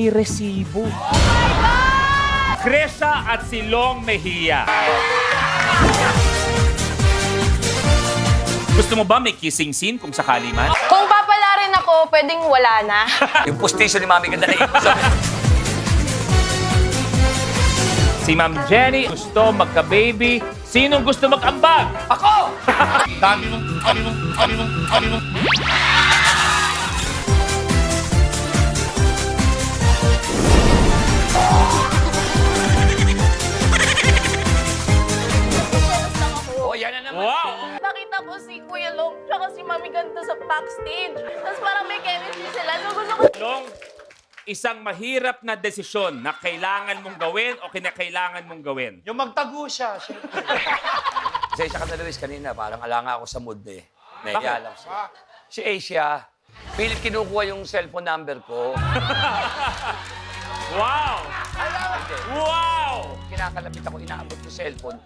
may resibo. Kresa at si Long Mejia. Gusto mo ba may kissing scene kung sakali man? Kung papalarin ako, pwedeng wala na. Yung postisyon ni Mami ganda na ipon. Si Ma'am Jenny gusto magka-baby. Sinong gusto mag-ambag? Ako! Dami mong. Jealous lang ako. Oh, yan na naman. Wow! Nakita ko si Kuya Long tsaka si Mami Ganda sa backstage. Tapos parang may chemistry sila. So gusto ko... Long, isang mahirap na desisyon na kailangan mong gawin o kinakailangan mong gawin. Yung magtago siya. Kasi siya ka na Luis kanina, parang alanga ako sa mood eh. Bakit? Naiya lang siya. Si Asia, pilit kinukuha yung cellphone number ko. Wow! Wow! Kinakalapit ako, inaabot yung cellphone.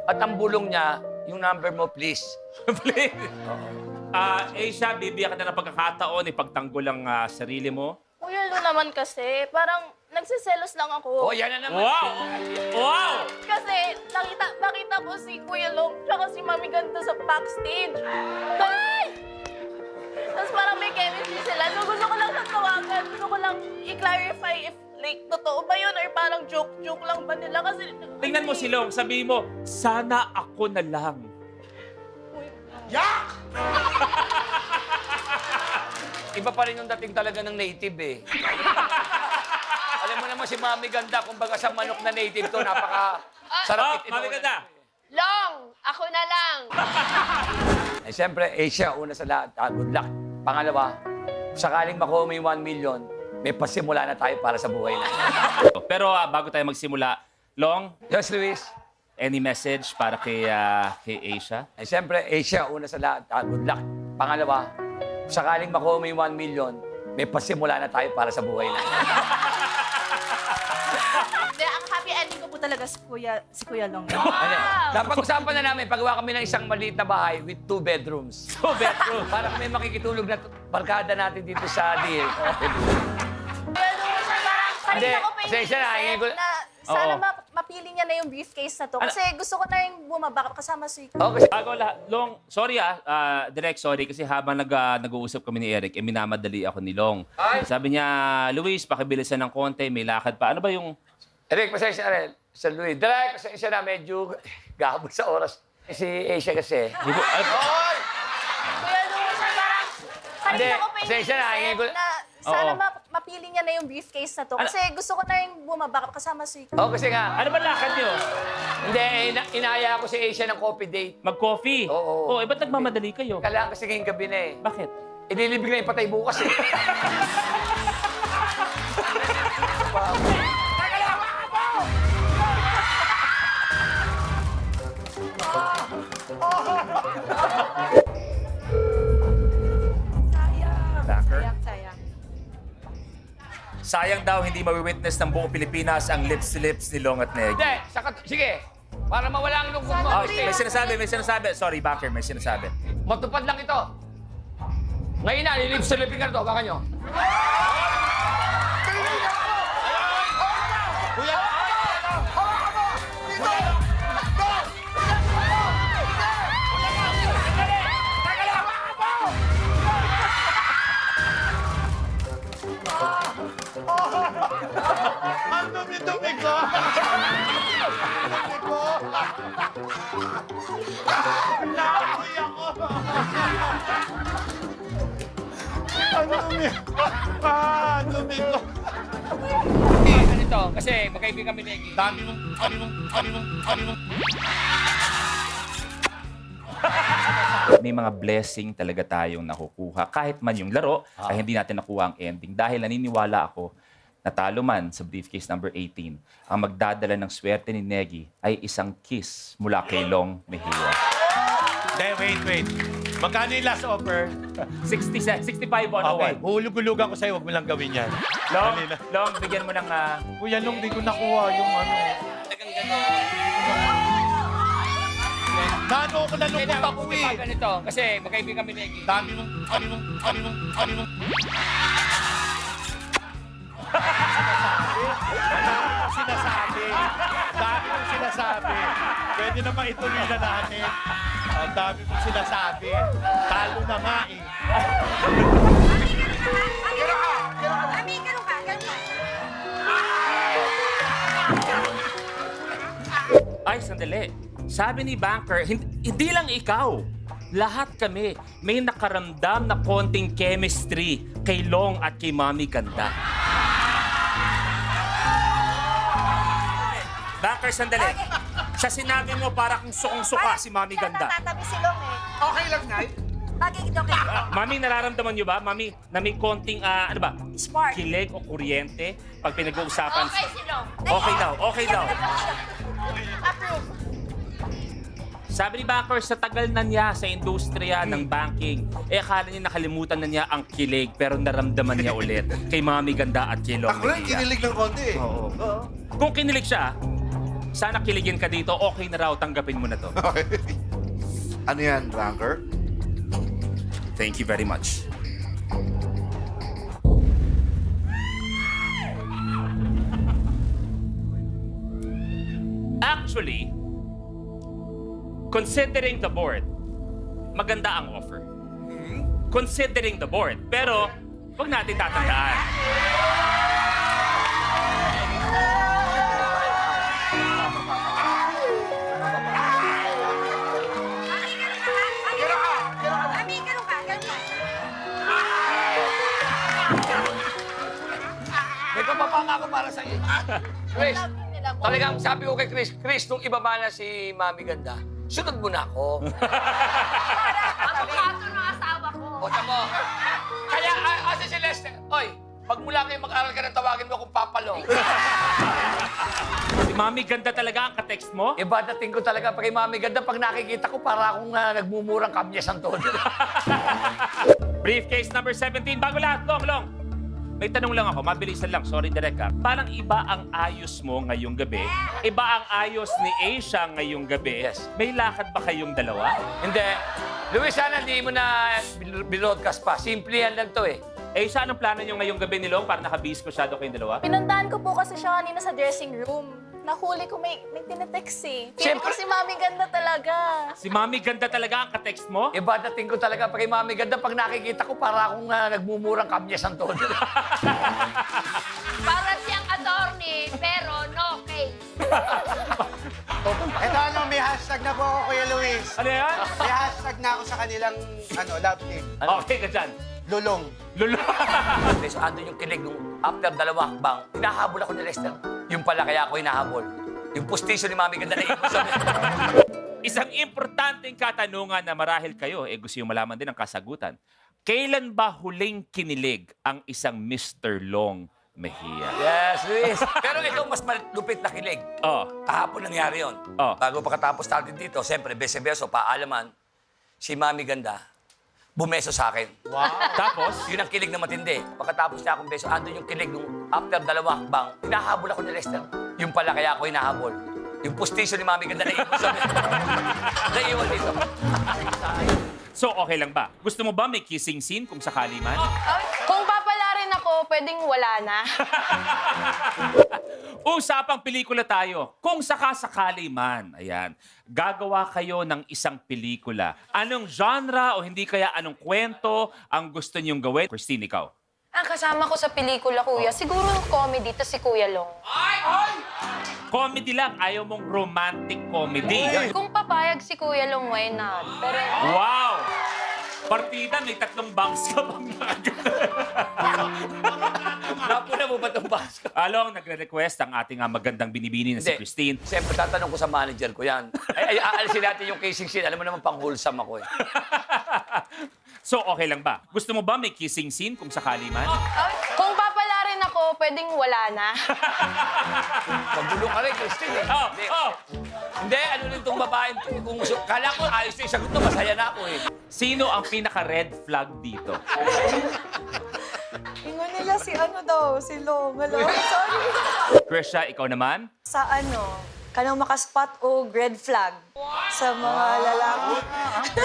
At ang bulong niya, yung number mo, please. Please. Asia, bibigyan ka na ng pagkakataon, ipagtanggol ang sarili mo. Kuya Long naman kasi, parang nagsiselos lang ako. Oh, yan na naman. Wow! Wow! Kasi nakita ko si Kuya Long tsaka si Mami Ganda sa backstage. Tapos parang may chemistry sila. So gusto ko lang siyang tawagan. Gusto ko lang i-clarify if like totoo ba yun or parang joke lang ba nila. Kasi... Tingnan mo si Long, sabihin mo, sana ako na lang. Iba pa rin yung dating talaga ng native eh. Alam mo naman si Mami Ganda, kumbaga sa manok na native to, napaka-sarap Mami Ganda! Long, ako na lang. Eh, siyempre, Asia, una sa lahat, good luck. Pangalawa, sakaling makuha mo yung 1 million, may pasimula na tayo para sa buhay na. Pero bago tayo magsimula, Long, Yes, Luis. any message para kay Asia? Eh, siyempre, Asia, una sa lahat, good luck. Pangalawa, sakaling makuha mo yung 1 million, may pasimula na tayo para sa buhay na. Hindi, ang happy ending ko po talaga si Kuya Long. Ano, napag-usapan na namin, paggawa kami ng isang maliit na bahay with 2 bedrooms. 2 bedroom. Para kami makikitulog na barkada natin dito sa deal. Kuya Long, parang Hindi, kanina ko pa pasensya na, hingin ko- Na sana Oo. mapili niya na yung briefcase na to. Kasi gusto ko na yung bumaba kasama si... Oh, kasi Bago lahat, Long, sorry direct sorry kasi habang nag-uusap kami ni Eric, minamadali ako ni Long. Ay. Sabi niya, Luis, pakibilisan ng konti, may lakad pa. Ano ba yung... Eric, pasensya na rin. Sa Luis. Direk, pasensya na, medyo gabot sa oras. Si Asia kasi. Di ko- Kuya Long, parang Hindi, kanina ko pa pasensya na, hingin ko... Na sana Oo. mapili niya na yung briefcase na to. Kasi gusto ko na yung bumaba kasama si... Oh, kasi nga, Ano ba lakad niyo? hindi, inaya ko si Asia ng coffee date. Mag-coffee? Oo. Oh, ba't nagmamadali kayo? Kailangan kasi ngayong gabi na eh. Bakit? Ililibig na yung patay bukas eh. Backer? Sayang. Sayang daw hindi mawi-witness ng buong Pilipinas ang lips-to-lips ni Long at Neg. Hindi, sige. Para mawala ang lungkot mo. Oh, may sinasabi. Sorry, Backer, may sinasabi. Matupad lang ito. Ngayon na, lilips sa lipin ka to. Baka nyo. Ang dumi-dumi ko! Naamoy ako! Ang dumi! Ang dumi ko! Ganito, kasi magkaibigan kami ni Egi. Dami mong. May mga blessing talaga tayong nakukuha. Kahit man yung laro, ay hindi natin nakuha ang ending. Dahil naniniwala ako, natalo man sa briefcase number 18, ang magdadala ng swerte ni Negi ay isang kiss mula kay Long Mejia. Wait. Magkano yung last offer? 65 on Okay, one. huhulug-hulugan ko sa'yo, huwag mo lang gawin yan. Long, Dali na. Long, bigyan mo ng... Kuya Long, di ko nakuha yung ano. Nano ko nalungkot ako eh. Ganito, kasi magkaibigan kami ni Egi. Dami mong. Ang sinasabi. Dami mong sinasabi. Pwede naman ituloy na natin. Ang dami mong sinasabi. Talo na nga eh. Ay, sandali. Sabi ni Banker, hindi lang ikaw. Lahat kami may nakaramdam na konting chemistry kay Long at kay Mami Ganda. Banker, sandali. Sa sinabi mo, para kung sukong-suka si Mami Ganda. Natatabi si Long eh. Okay lang, Nay. Okay. Mami, nararamdaman niyo ba? Mami, na may konting, ano ba? Spark. Kilig o kuryente pag pinag-uusapan. Okay, Silong. Okay daw. Approve. Sabi ni Banker, sa tagal na niya sa industriya ng banking, akala niya nakalimutan na niya ang kilig, pero naramdaman niya ulit kay Mami Ganda at kay Long Ako rin, Mejia. kinilig ng konti eh. Oo. Kung kinilig siya, sana kiligin ka dito, okay na raw, tanggapin mo na to. Okay. Ano yan, Banker? Thank you very much. Actually, considering the board, maganda ang offer. Considering the board. Pero, huwag natin tatandaan. May papapanga ako para sa iyo. Chris, Nila mo. talagang sabi ko kay Chris, nung ibaba na si Mami Ganda, sunod mo na ako. Abogado ng asawa ko. O, tamo. Kaya, si Celeste, oy, pag mula kayo mag-aral ka na, tawagin mo akong Papalong. Si Mami Ganda talaga ang ka-text mo? Iba dating ko talaga kay Mami Ganda, pag nakikita ko, para akong nagmumurang kamyas ang todo. Briefcase number 17. Bago lahat, Long. May tanong lang ako, mabilisan lang. Sorry, Direk ha. Parang iba ang ayos mo ngayong gabi. Iba ang ayos ni Asia ngayong gabi. Yes. May lakad ba kayong dalawa? Hindi. Luis, sana hindi mo na binroadcast pa. Simple yan lang to eh. Asia, anong plano nyo ngayong gabi ni Long para nakabis ko shadow kayong dalawa? Pinuntahan ko po kasi siya kanina sa dressing room. Nahuli ko may tinetext eh. Feeling ko Siyempre. si Mami Ganda talaga. Si Mami Ganda talaga ang ka-text mo? Iba dating ko talaga kay Mami Ganda, pag nakikita ko, para akong nagmumurang kamyas ang todo. Para siyang attorney, pero no case. Ito ano, may hashtag na po ako, Kuya Luis. Ano yan? May hashtag na ako sa kanilang love team. Okay ka dyan. Lulong. Lolo. So, andun yung kilig nung after dalawa hakbang, hinahabol ako ni Lester. Yung pala kaya ako hinahabol. Yung postisyo ni Mami Ganda na ibig sabihin. Isang importanteng katanungan na marahil kayo, gusto yung malaman din ang kasagutan. Kailan ba huling kinilig ang isang Mr. Long Mejia? Yes, Luis. Pero ito mas malupit na kilig. Oh, Kahapon nangyari yun. Oh. Bago pagkatapos natin dito, siyempre, beso-beso, paalaman, si Mami Ganda, bumeso sa akin. tapos? Yun ang kilig na matindi. Pagkatapos niya akong beso, andun yung kilig nung after dalawa hakbang, hinahabol ako ni Lester. Yung pala kaya ako hinahabol. Yung postisyo ni Mami Ganda na ibig sabihin. Naiwan dito. So, okay lang ba? Gusto mo ba may kissing scene kung sakali man? Kung papalarin ako, pwedeng wala na. Usapang pelikula tayo. Kung sakasakali man, ayan, gagawa kayo ng isang pelikula. Anong genre o hindi kaya anong kwento ang gusto niyong gawin? Christine, ikaw. Ang kasama ko sa pelikula, kuya, siguro comedy, tas si Kuya Long. Comedy lang, ayaw mong romantic comedy. Kung papayag si Kuya Long, why not? Pero Wow! Partida, may 3 bangs ka bang Napuna mo ba itong basket? Along, nagre-request ang ating magandang binibini na si Hindi. Christine. Siyempre, tatanong ko sa manager ko yan. Ay, aalisin natin yung kissing scene. Alam mo naman, pang-wholesome ako eh. So, okay lang ba? Gusto mo ba may kissing scene kung sakali man? kung papalarin ako, pwedeng wala na. Magulo ka rin, Christine eh. Oh, Hindi. oh! Hindi, ano rin itong babaeng to. Kung kala ko, ayos na yung sagot to, masaya na ako eh. Sino ang pinaka-red flag dito? Ingon nila si si Long. Hello, sorry. Krisha, ikaw naman? Sa kanang makaspot o red flag. sa mga lalaki.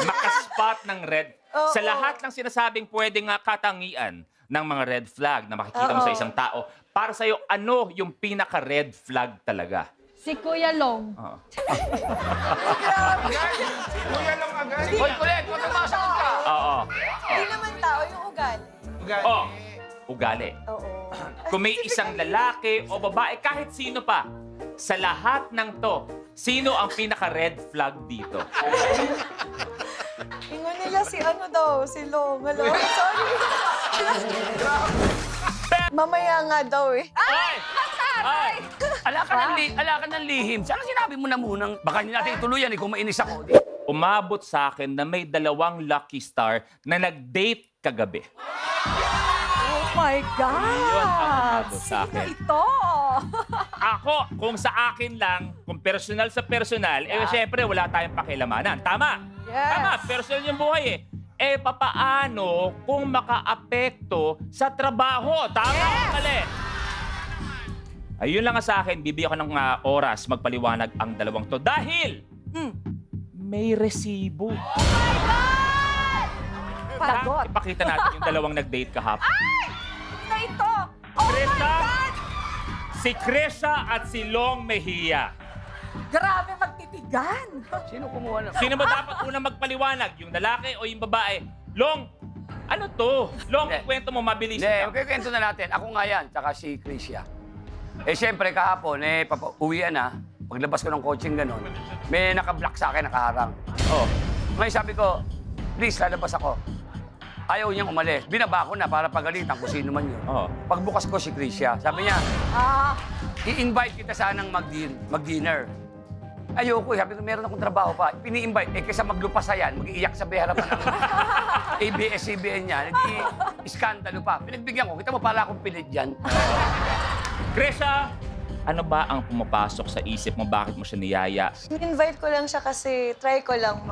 Makaspot ng red. Oo. Sa lahat ng sinasabing pwedeng katangian ng mga red flag na makikita mo sa isang tao, para sa'yo, ano yung pinaka-red flag talaga? Si Kuya Long. Oo. Hoy, kulit, huwag kang masagot ka. Oo. Hindi naman tao, yung ugali. Oh, ugali. Oo. Kung may isang lalaki o babae, kahit sino pa, sa lahat ng to, sino ang pinaka-red flag dito? Ingon nila si ano daw, si Long. Hello? Sorry. Mamaya nga daw eh. Ay! Ay! Ala ka ng lihim. Sana sinabi mo na munang, baka hindi natin ituluyan kung mainis ako. Umabot sa akin na may 2 lucky star na nag-date kagabi. Oh my God! Yun ang umabot sa akin. Ito! Ako, kung sa akin lang, kung personal sa personal, syempre wala tayong pakilamanan. Tama? Yes. Tama, personal yung buhay eh. Papaano kung makaapekto sa trabaho? Tama o mali? Ayun lang nga sa akin, bibigyan ko ng oras magpaliwanag ang 2 to dahil may resibo. Pagod. Ipakita natin yung 2 nag-date kahapon. Ito! Oh my Krista, God! si Krisha at si Long Mejia. Grabe magtitigan! Sino kumuha na? Sino ba dapat unang magpaliwanag? Yung lalaki o yung babae? Long, ano to? Long, Hindi. kwento mo, mabilis Hindi, lang. magkikwento na natin. Ako nga yan, tsaka si Krisha. Siyempre kahapon, uwian na. Paglabas ko ng coaching gano'n, may naka-block sa akin, nakaharang. Oh. Ngayon sabi ko, please, lalabas ako. Ayaw niyang umalis. Binaba ko na para pagalitan kung sino man yun. Oh. Pagbukas ko si Krisha, sabi niya, i-invite kita sanang mag-dinner. Ayoko, sabi ko, meron akong trabaho pa. Pini-invite, kaysa maglupasa yan, mag-iiyak sa harapan ng ABS-CBN niya, nag-iskandalo pa. Pinagbigyan ko, kita mo pala akong pilit dyan. Krisha, ano ba ang pumapasok sa isip mo? Bakit mo siya niyaya? In-invite ko lang siya kasi try ko lang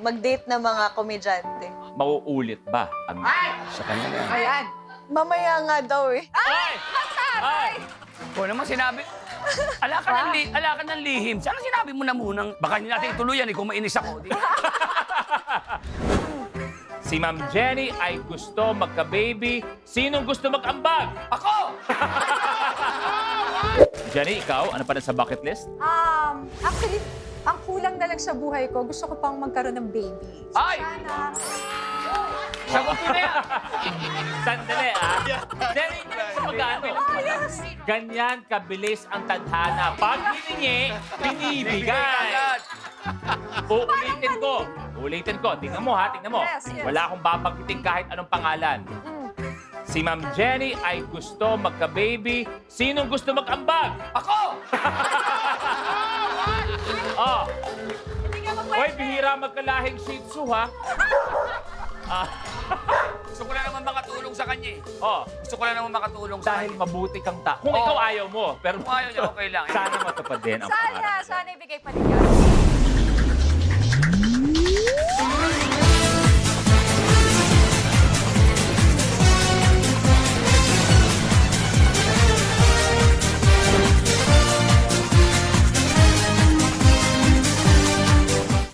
mag-date na mga komedyante. Mauulit ba ang sa kanya na yan? Ayan! Mamaya nga daw eh. Ay! Ay! Kung naman sinabi, ala ka ng lihim. Sana sinabi mo na munang, baka hindi natin ituluyan kung mainis ako. Si Ma'am Jenny ay gusto magka-baby. Sinong gusto mag-ambag? Ako! Jenny, ikaw, ano pa na sa bucket list? Actually, ang kulang na lang sa buhay ko, gusto ko pang magkaroon ng baby. So, Ay! sana... Sagot ko na yan! Sandali, Jenny, magkano? Ganyan kabilis ang tadhana. Pag hiningi, binibigay. Uulitin ko. Tingnan mo. Yes, yes. Wala akong babanggitin kahit anong pangalan. Si Ma'am Jenny ay gusto magka-baby. Sinong gusto mag-ambag? Ako! Oh. Hoy, bihira magkalahing Shih Tzu, ha? Gusto ko na naman makatulong sa kanya eh. Oh, Gusto ko na naman makatulong sa dahil kanya. mabuti kang ta. Kung Oo. ikaw ayaw mo, pero Kung ayaw niya, okay lang. sana matupad din ang pangarap. Sana ibigay pa rin yan.